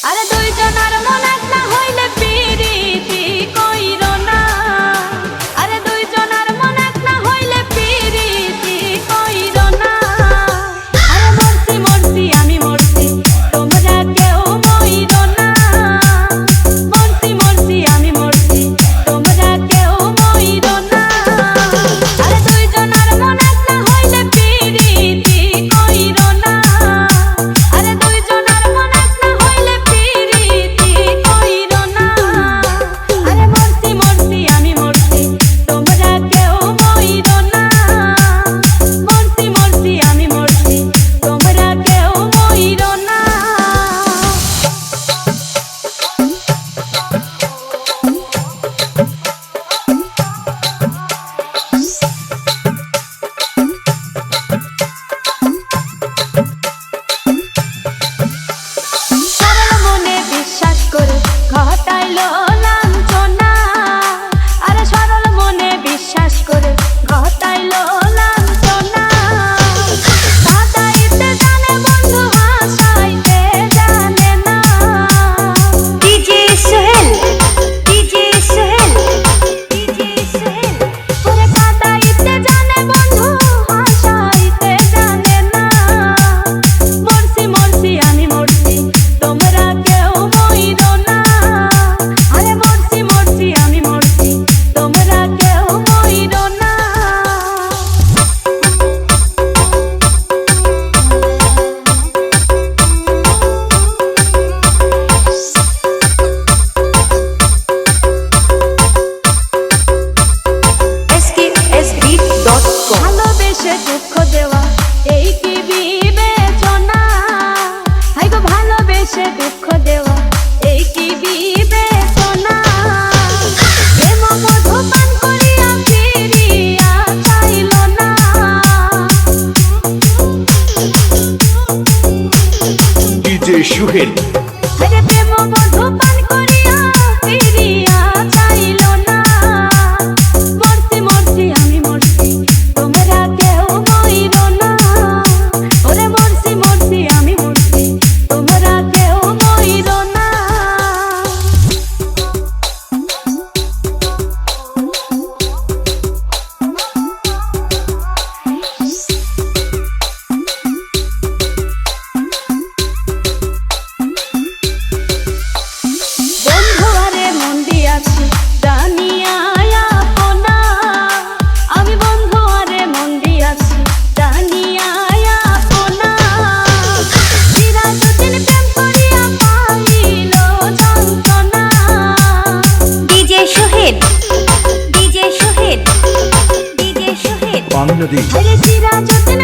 আরে দুইজনের মন এক না হইলে পিরিতি কইরো না। আরে দুইজনের মন এক না হইলে পিরিতি কইরো না। আরে মরছি মরছি আমি মরছি তোমরা কেউ মইরো না। মরছি মরছি আমি মরছি তোমরা কেউ মইরো না। আরে দুইজনের মন এক না হইলে পিরিতি কইরো না। আরে দুইজনের মন এক না হইলে পিরিতি কইরো না। আরে মরছি মরছি আমি মরছি তোমরা কেউ মইরো না। মরছি মরছি আমি মরছি তোমরা কেউ মইরো না। সরল মনে বিশ্বাস করে ঘটাইলো লাঞ্ছনা। আরে সরল মনে বিশ্বাস করে ঘটাইলো লাঞ্ছনা। কাঁদাইতে জানে বন্ধু হাসাইতে জানে না। DJ Sohel, DJ Sohel, DJ Sohel. ওরে কাঁদাইতে জানে বন্ধু হাসাইতে জানে না। মরছি মরছি আমি মরছি তোমরা কেউ মইরো না। আরে মরছি মরছি আমি মরছি তোমরা কেউ মইরো না। SKSbeat.com ভালোবেসে দুঃখ দেওয়া এই কি বিবেচনা। হাইগো ভালোবেসে দুঃখ দেওয়া এই কি বিবেচনা। প্রেম মধু পান করিয়া ফিরিয়া চাইল না। ডিজে সোহেল। আরে প্রেম মধু পান করিয়া ফিরিয়া চাইল না। মরছি মরছি আমি মরছি তোমরা কেউ মইরো না। ওরে মরছি মরছি আমি মরছি তোমরা কেউ মইরো না। বন্ধু আরে মন দিয়াছি জানিয়া আপনা। আমি বন্ধু আরে মন দিয়াছি জানিয়া আপনা। চিরদিন প্রেম করিয়া পাইল যন্ত্রণা। DJ Sohel, DJ Sohel, DJ Sohel. Bangladesh. আরে চিরদিন